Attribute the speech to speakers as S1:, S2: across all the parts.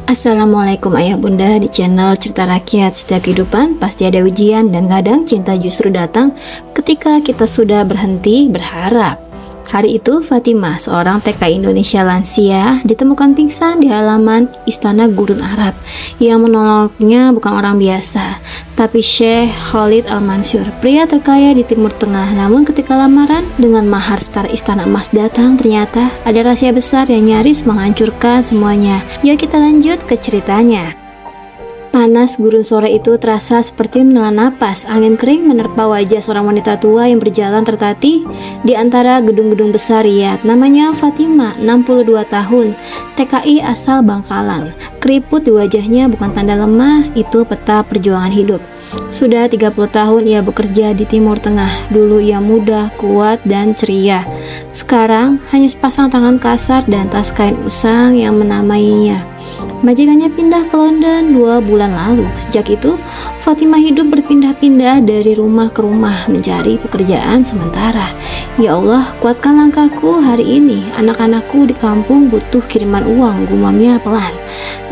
S1: Assalamualaikum ayah bunda di channel Cerita Rakyat. Setiap kehidupan pasti ada ujian dan kadang cinta justru datang ketika kita sudah berhenti berharap. Hari itu Fatimah, seorang TKI Indonesia lansia, ditemukan pingsan di halaman Istana Gurun Arab. Yang menolongnya bukan orang biasa, tapi Syekh Khalid Al-Mansur, pria terkaya di Timur Tengah. Namun ketika lamaran dengan mahar setara istana emas datang, ternyata ada rahasia besar yang nyaris menghancurkan semuanya. Yuk kita lanjut ke ceritanya. Panas gurun sore itu terasa seperti menelan napas. Angin kering menerpa wajah seorang wanita tua yang berjalan tertatih di antara gedung-gedung besar Riyadh. Namanya Fatimah, 62 tahun, TKI asal Bangkalan. Keriput di wajahnya bukan tanda lemah, itu peta perjuangan hidup. Sudah 30 tahun ia bekerja di Timur Tengah. Dulu ia muda, kuat, dan ceria. Sekarang hanya sepasang tangan kasar dan tas kain usang yang menamainya. Majikannya pindah ke London 2 bulan lalu. Sejak itu, Fatimah hidup berpindah-pindah dari rumah ke rumah mencari pekerjaan sementara. Ya Allah, kuatkan langkahku hari ini. Anak-anakku di kampung butuh kiriman uang, gumamnya pelan.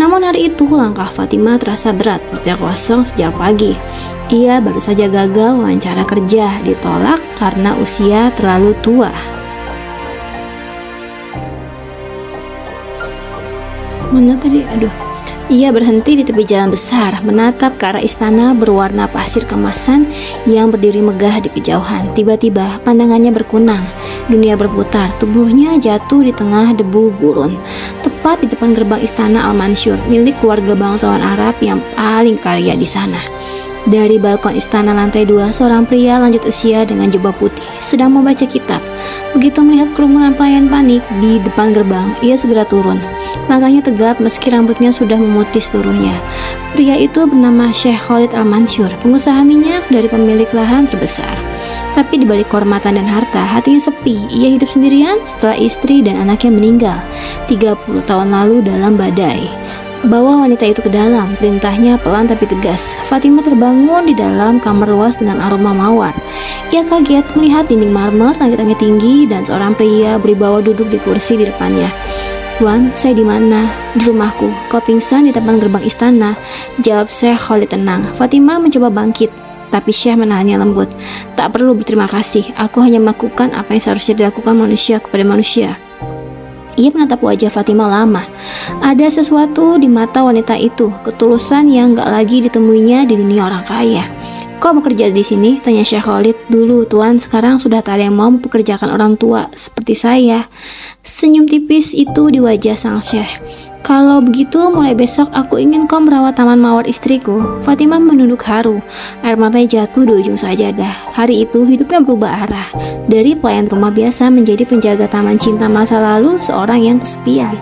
S1: Namun hari itu langkah Fatimah terasa berat, perutnya kosong sejak pagi. Ia baru saja gagal wawancara kerja, ditolak karena usia terlalu tua. Mana tadi? Ia berhenti di tepi jalan besar, menatap ke arah istana berwarna pasir kemasan yang berdiri megah di kejauhan. Tiba-tiba pandangannya berkunang, dunia berputar, tubuhnya jatuh di tengah debu gurun. Tepat di depan gerbang istana Al-Mansur, milik keluarga bangsawan Arab yang paling kaya di sana. Dari balkon istana lantai 2, seorang pria lanjut usia dengan jubah putih sedang membaca kitab. Begitu melihat kerumunan pelayan panik di depan gerbang, ia segera turun. Langkahnya tegap meski rambutnya sudah memutih seluruhnya. Pria itu bernama Syekh Khalid Al-Mansur, pengusaha minyak dari pemilik lahan terbesar. Tapi di balik kehormatan dan harta, hatinya sepi. Ia hidup sendirian setelah istri dan anaknya meninggal 30 tahun lalu dalam badai. Bawa wanita itu ke dalam, perintahnya pelan tapi tegas. Fatimah terbangun di dalam kamar luas dengan aroma mawar. Ia kaget melihat dinding marmer, langit-langit tinggi, dan seorang pria berwibawa duduk di kursi di depannya. "Tuan, saya di mana?" "Di rumahku." "Kau pingsan di depan gerbang istana," jawab Syekh Khalid tenang. Fatimah mencoba bangkit, tapi Syekh menahannya lembut. "Tak perlu berterima kasih, aku hanya melakukan apa yang seharusnya dilakukan manusia kepada manusia." Ia menatap wajah Fatimah lama. Ada sesuatu di mata wanita itu, ketulusan yang gak lagi ditemuinya di dunia orang kaya. "Kau bekerja di sini?" tanya Syekh Khalid. "Dulu, Tuan, sekarang sudah tak ada yang mau mempekerjakan orang tua seperti saya." Senyum tipis itu di wajah sang Syekh. "Kalau begitu, mulai besok aku ingin kau merawat taman mawar istriku." Fatimah menunduk haru, air matanya jatuh di ujung sajadah. Hari itu hidupnya berubah arah. Dari pelayan rumah biasa menjadi penjaga taman cinta masa lalu, seorang yang kesepian.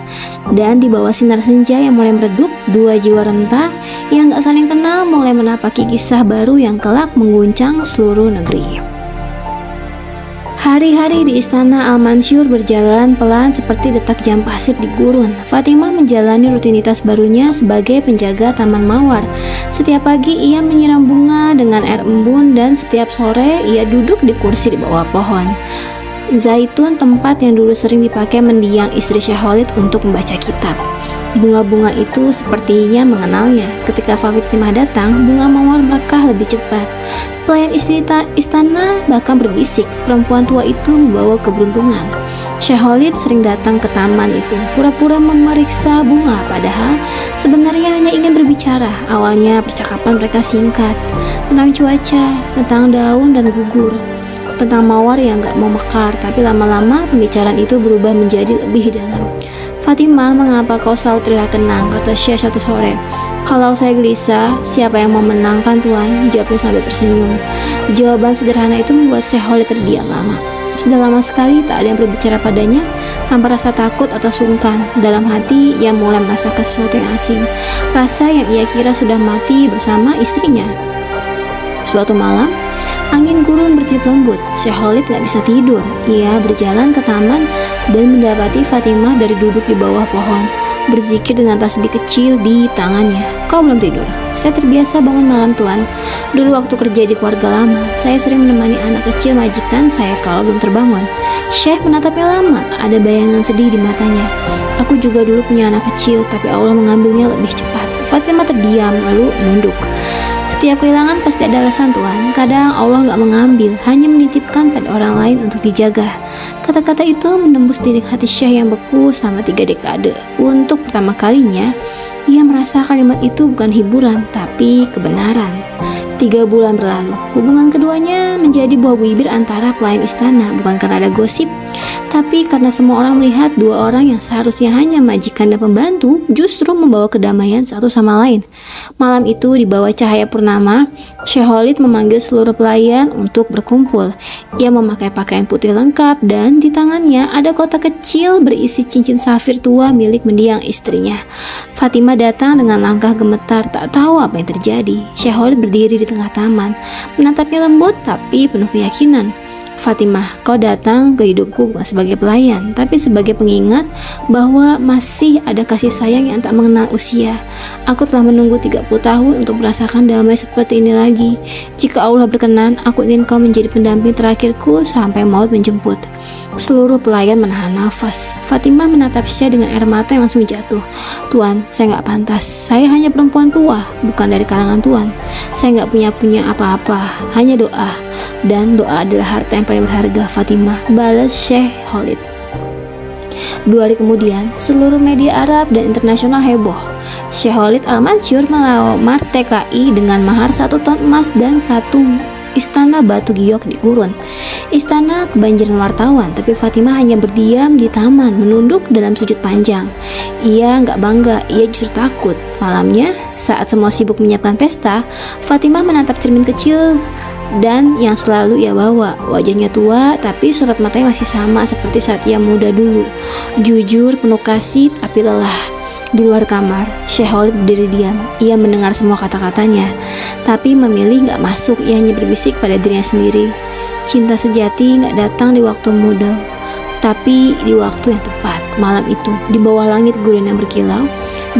S1: Dan di bawah sinar senja yang mulai meredup, 2 jiwa renta yang gak saling kenal mulai menapaki kisah baru yang kelak mengguncang seluruh negeri. Hari-hari di istana Al-Mansur berjalan pelan seperti detak jam pasir di gurun. Fatimah menjalani rutinitas barunya sebagai penjaga taman mawar. Setiap pagi ia menyiram bunga dengan air embun dan setiap sore ia duduk di kursi di bawah pohon zaitun, tempat yang dulu sering dipakai mendiang istri Syekh Khalid untuk membaca kitab. Bunga-bunga itu sepertinya mengenalnya. Ketika Fatimah datang, bunga mawar melekah lebih cepat. Pelayan istana bahkan berbisik, perempuan tua itu membawa keberuntungan. Syekh Khalid sering datang ke taman itu, pura-pura memeriksa bunga, padahal sebenarnya hanya ingin berbicara. Awalnya percakapan mereka singkat, tentang cuaca, tentang daun dan gugur, tentang mawar yang gak mau mekar, tapi lama-lama pembicaraan itu berubah menjadi lebih dalam. "Fatimah, mengapa kau selalu terlihat tenang?" kata Syekh suatu sore. "Kalau saya gelisah, siapa yang mau menangkan, Tuan?" jawabnya sambil tersenyum. Jawaban sederhana itu membuat Syekh Khalid terdiam lama. Sudah lama sekali tak ada yang berbicara padanya. Tanpa rasa takut atau sungkan, dalam hati ia mulai merasakan sesuatu yang asing. Rasa yang ia kira sudah mati bersama istrinya. Suatu malam, angin gurun bertiup lembut. Syekh Khalid gak bisa tidur. Ia berjalan ke taman dan mendapati Fatimah dari duduk di bawah pohon, berzikir dengan tasbih kecil di tangannya. "Kau belum tidur?" "Saya terbiasa bangun malam, Tuan. Dulu waktu kerja di keluarga lama, saya sering menemani anak kecil majikan saya kalau belum terbangun." Syekh menatapnya lama, ada bayangan sedih di matanya. Aku juga dulu punya anak kecil, tapi Allah mengambilnya lebih cepat. Fatimah terdiam lalu menunduk. Setiap kehilangan pasti ada alasan, Tuan. Kadang Allah nggak mengambil, hanya menitipkan pada orang lain untuk dijaga. Kata-kata itu menembus dinding hati Syekh yang beku selama 3 dekade. Untuk pertama kalinya, ia merasa kalimat itu bukan hiburan, tapi kebenaran. 3 bulan berlalu, hubungan keduanya menjadi buah bibir antara pelayan istana, bukan karena ada gosip, tapi karena semua orang melihat 2 orang yang seharusnya hanya majikan dan pembantu justru membawa kedamaian satu sama lain. Malam itu di bawah cahaya purnama, Syekh Khalid memanggil seluruh pelayan untuk berkumpul. Ia memakai pakaian putih lengkap dan di tangannya ada kotak kecil berisi cincin safir tua milik mendiang istrinya. Fatimah datang dengan langkah gemetar, tak tahu apa yang terjadi. Syekh Khalid berdiri di tengah taman, menatapnya lembut tapi penuh keyakinan. Fatimah, kau datang ke hidupku bukan sebagai pelayan, tapi sebagai pengingat bahwa masih ada kasih sayang yang tak mengenal usia. Aku telah menunggu 30 tahun untuk merasakan damai seperti ini lagi. Jika Allah berkenan, aku ingin kau menjadi pendamping terakhirku sampai maut menjemput. Seluruh pelayan menahan nafas. Fatimah menatap Syekh dengan air mata yang langsung jatuh. Tuan, saya nggak pantas. Saya hanya perempuan tua, bukan dari kalangan Tuan. Saya nggak punya apa-apa, hanya doa. Dan doa adalah harta yang paling berharga, Fatimah, balas Syekh Khalid. 2 hari kemudian, seluruh media Arab dan internasional heboh. Syekh Khalid Al-Mansur melamar TKI dengan mahar 1 ton emas dan 1 istana batu giok di Gurun. Istana kebanjiran wartawan, tapi Fatimah hanya berdiam di taman, menunduk dalam sujud panjang. Ia nggak bangga, ia justru takut. Malamnya, saat semua sibuk menyiapkan pesta, Fatimah menatap cermin kecil dan yang selalu ia bawa. Wajahnya tua, tapi sorot matanya masih sama seperti saat ia muda dulu. Jujur, penuh kasih, tapi lelah. Di luar kamar, Syekh Khalid berdiri diam. Ia mendengar semua kata-katanya, tapi memilih nggak masuk. Ia hanya berbisik pada dirinya sendiri. Cinta sejati nggak datang di waktu muda, tapi di waktu yang tepat. Malam itu, di bawah langit gurun yang berkilau,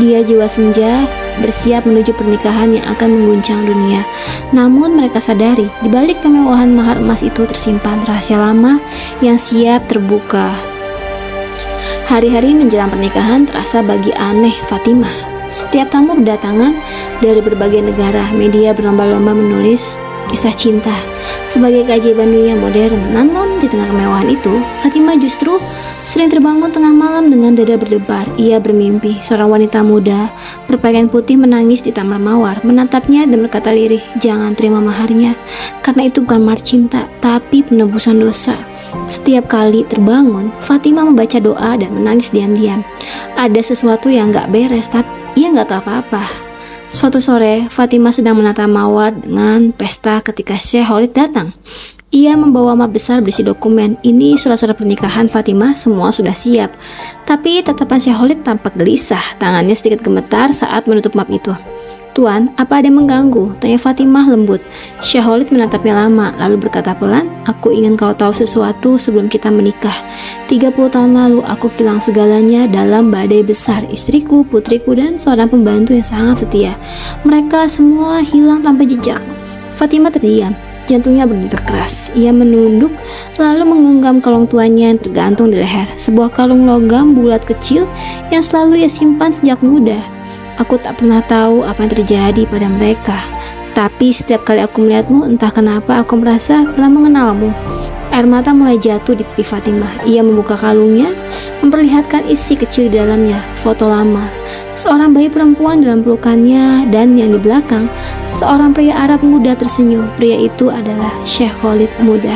S1: dia jiwa senja bersiap menuju pernikahan yang akan mengguncang dunia. Namun mereka sadari, di balik kemewahan mahar emas itu tersimpan rahasia lama yang siap terbuka. Hari-hari menjelang pernikahan terasa bagi aneh Fatimah. Setiap tamu berdatangan dari berbagai negara. Media berlomba-lomba menulis kisah cinta sebagai keajaiban dunia modern. Namun di tengah kemewahan itu, Fatimah justru sering terbangun tengah malam dengan dada berdebar. Ia bermimpi seorang wanita muda berpakaian putih menangis di taman mawar, menatapnya dan berkata lirih, "Jangan terima maharnya, karena itu bukan mahar cinta, tapi penebusan dosa." Setiap kali terbangun, Fatimah membaca doa dan menangis diam-diam. Ada sesuatu yang gak beres, tapi ia gak tahu apa-apa. Suatu sore, Fatimah sedang menata mawar dengan pesta ketika Syekh Khalid datang. Ia membawa map besar berisi dokumen. Ini surat-surat pernikahan Fatimah, semua sudah siap. Tapi tatapan Syekh Khalid tampak gelisah, tangannya sedikit gemetar saat menutup map itu. "Tuan, apa ada yang mengganggu?" tanya Fatimah lembut. Syekh Khalid menatapnya lama, lalu berkata pelan, "Aku ingin kau tahu sesuatu sebelum kita menikah. 30 tahun lalu aku kehilangan segalanya dalam badai besar. Istriku, putriku, dan seorang pembantu yang sangat setia. Mereka semua hilang tanpa jejak." Fatimah terdiam. Jantungnya berdetak keras. Ia menunduk, lalu menggenggam kalung tuanya yang tergantung di leher. Sebuah kalung logam bulat kecil yang selalu ia simpan sejak muda. "Aku tak pernah tahu apa yang terjadi pada mereka. Tapi setiap kali aku melihatmu, entah kenapa aku merasa telah mengenalmu." Air mata mulai jatuh di pipi Fatimah. Ia membuka kalungnya, memperlihatkan isi kecil di dalamnya, foto lama. Seorang bayi perempuan dalam pelukannya, dan yang di belakang, seorang pria Arab muda tersenyum. Pria itu adalah Syekh Khalid muda.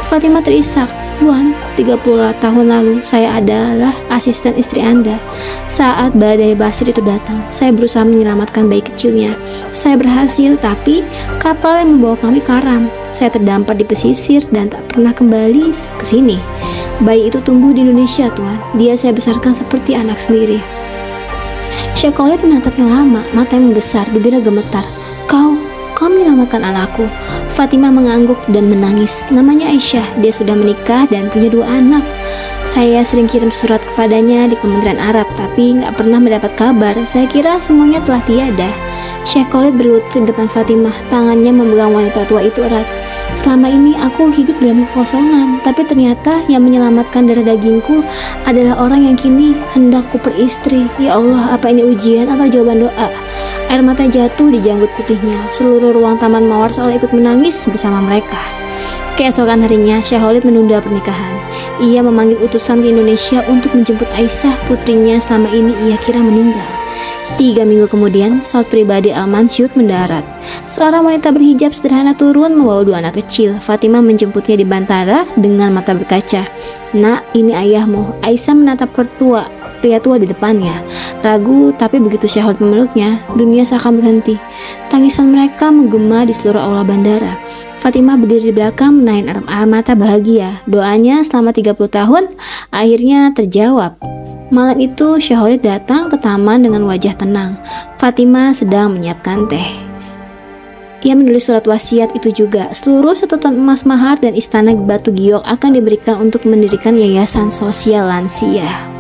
S1: Fatimah terisak, "Tuan, 30 tahun lalu saya adalah asisten istri Anda. Saat badai basir itu datang, saya berusaha menyelamatkan bayi kecilnya. Saya berhasil, tapi kapal yang membawa kami karam. Saya terdampar di pesisir dan tak pernah kembali ke sini. Bayi itu tumbuh di Indonesia, Tuan. Dia saya besarkan seperti anak sendiri." Syekh Khalid menatapnya lama, matanya membesar, bibirnya gemetar. Kau menyelamatkan anakku." Fatimah mengangguk dan menangis. "Namanya Aisyah, dia sudah menikah dan punya 2 anak. Saya sering kirim surat kepadanya di Kementerian Arab, tapi nggak pernah mendapat kabar. Saya kira semuanya telah tiada." Syekh Khalid berlutut di depan Fatimah, tangannya memegang wanita tua itu erat. Selama ini aku hidup dalam kekosongan, tapi ternyata yang menyelamatkan darah dagingku adalah orang yang kini hendak ku peristri. Ya Allah, apa ini ujian atau jawaban doa? Air mata jatuh di janggut putihnya. Seluruh ruang Taman Mawar seolah ikut menangis bersama mereka. Keesokan harinya, Syekh Khalid menunda pernikahan. Ia memanggil utusan ke Indonesia untuk menjemput Aisyah, putrinya selama ini ia kira meninggal. 3 minggu kemudian, pesawat pribadi Al-Mansur mendarat. Seorang wanita berhijab sederhana turun membawa 2 anak kecil. Fatimah menjemputnya di Bantara dengan mata berkaca. "Nak, ini ayahmu." Aisyah menatap pria tua di depannya. Ragu, tapi begitu Syekh Khalid memeluknya, dunia seakan berhenti. Tangisan mereka menggema di seluruh aula bandara. Fatimah berdiri di belakang menahan air mata bahagia. Doanya selama 30 tahun akhirnya terjawab. Malam itu Syekh Khalid datang ke taman dengan wajah tenang. Fatimah sedang menyiapkan teh. Ia menulis surat wasiat itu juga. Seluruh 1 ton emas mahar dan istana Batu Giyok akan diberikan untuk mendirikan yayasan sosial lansia.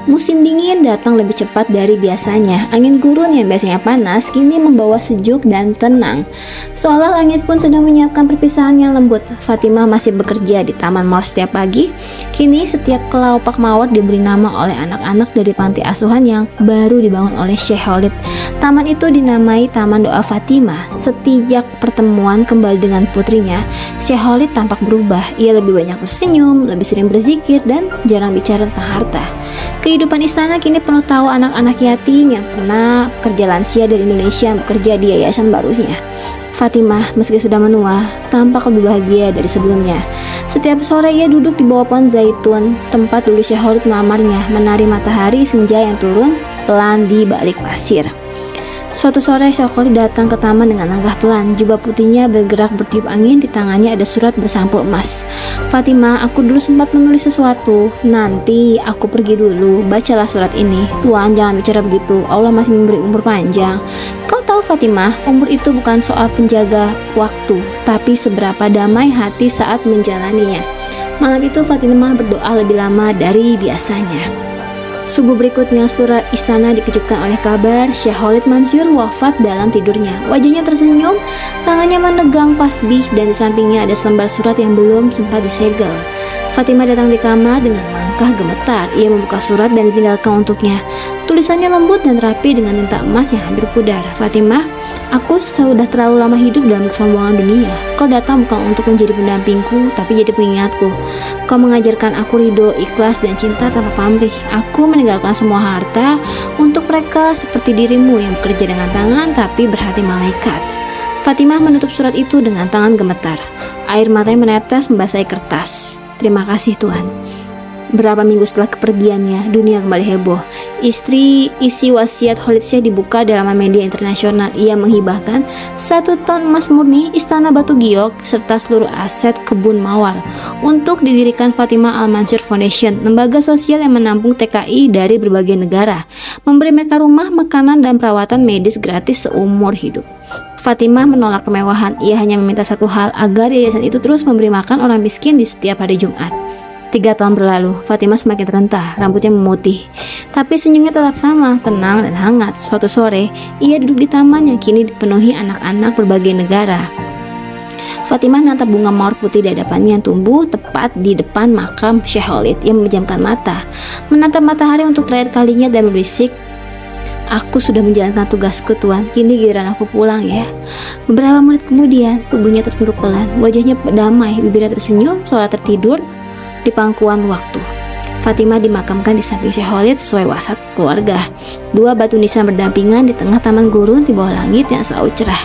S1: Musim dingin datang lebih cepat dari biasanya. Angin gurun yang biasanya panas kini membawa sejuk dan tenang. Seolah langit pun sedang menyiapkan perpisahan yang lembut. Fatimah masih bekerja di Taman Mawar setiap pagi. Kini setiap kelopak mawar diberi nama oleh anak-anak dari panti asuhan yang baru dibangun oleh Syekh Khalid. Taman itu dinamai Taman Doa Fatimah. Sejak pertemuan kembali dengan putrinya, Syekh Khalid tampak berubah. Ia lebih banyak tersenyum, lebih sering berzikir, dan jarang bicara tentang harta. Kehidupan istana kini penuh tahu anak-anak yatim yang pernah pekerja lansia dari Indonesia yang bekerja di yayasan barunya. Fatimah, meski sudah menua, tampak lebih bahagia dari sebelumnya. Setiap sore ia duduk di bawah pohon zaitun, tempat dulu Syekh Khalid melamarnya, menari matahari senja yang turun pelan di balik pasir. Suatu sore Syekh Khalid datang ke taman dengan langkah pelan. Jubah putihnya bergerak bertiup angin, di tangannya ada surat bersampul emas. "Fatimah, aku dulu sempat menulis sesuatu. Nanti aku pergi dulu. Bacalah surat ini. Tuan, jangan bicara begitu. Allah masih memberi umur panjang. Kau tahu Fatimah, umur itu bukan soal penjaga waktu, tapi seberapa damai hati saat menjalaninya." Malam itu Fatimah berdoa lebih lama dari biasanya. Subuh berikutnya, seluruh istana dikejutkan oleh kabar Syekh Khalid Mansur wafat dalam tidurnya. Wajahnya tersenyum, tangannya menegang tasbih, dan di sampingnya ada selembar surat yang belum sempat disegel. Fatimah datang di kamar dengan langkah gemetar. Ia membuka surat dan ditinggalkan untuknya. Tulisannya lembut dan rapi dengan tinta emas yang hampir pudar. "Fatimah, aku sudah terlalu lama hidup dalam kesombongan dunia. Kau datang bukan untuk menjadi pendampingku, tapi jadi pengingatku. Kau mengajarkan aku ridho, ikhlas, dan cinta tanpa pamrih. Aku meninggalkan semua harta untuk mereka seperti dirimu yang bekerja dengan tangan tapi berhati malaikat." Fatimah menutup surat itu dengan tangan gemetar. Air matanya menetes membasahi kertas. "Terima kasih Tuhan." Berapa minggu setelah kepergiannya, dunia kembali heboh. Isi wasiat Khalid Syekh dibuka dalam media internasional. Ia menghibahkan 1 ton emas murni, istana Batu Giyok, serta seluruh aset kebun mawar untuk didirikan Fatimah Al-Mansur Foundation, lembaga sosial yang menampung TKI dari berbagai negara, memberi mereka rumah, makanan, dan perawatan medis gratis seumur hidup. Fatimah menolak kemewahan. Ia hanya meminta satu hal, agar yayasan itu terus memberi makan orang miskin di setiap hari Jumat. 3 tahun berlalu, Fatimah semakin terentah, rambutnya memutih, tapi senyumnya tetap sama, tenang dan hangat. Suatu sore, ia duduk di taman yang kini dipenuhi anak-anak berbagai negara. Fatimah menatap bunga mawar putih di hadapannya yang tumbuh tepat di depan makam Syekh Khalid. Ia memejamkan mata, menatap matahari untuk terakhir kalinya dan berbisik, "Aku sudah menjalankan tugasku Tuan, kini giliran aku pulang ya." Beberapa menit kemudian, tubuhnya tertunduk pelan, wajahnya damai, bibirnya tersenyum, seolah tertidur di pangkuan waktu. Fatimah dimakamkan di samping Syekh Khalid sesuai wasiat keluarga. 2 batu nisan berdampingan di tengah taman gurun di bawah langit yang selalu cerah.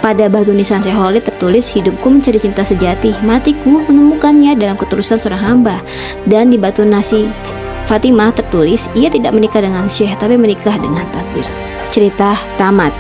S1: Pada batu nisan Syekh Khalid tertulis, "Hidupku mencari cinta sejati, matiku menemukannya dalam ketulusan seorang hamba." Dan di batu nasi Fatimah tertulis, ia tidak menikah dengan Syekh tapi menikah dengan takdir. Cerita tamat.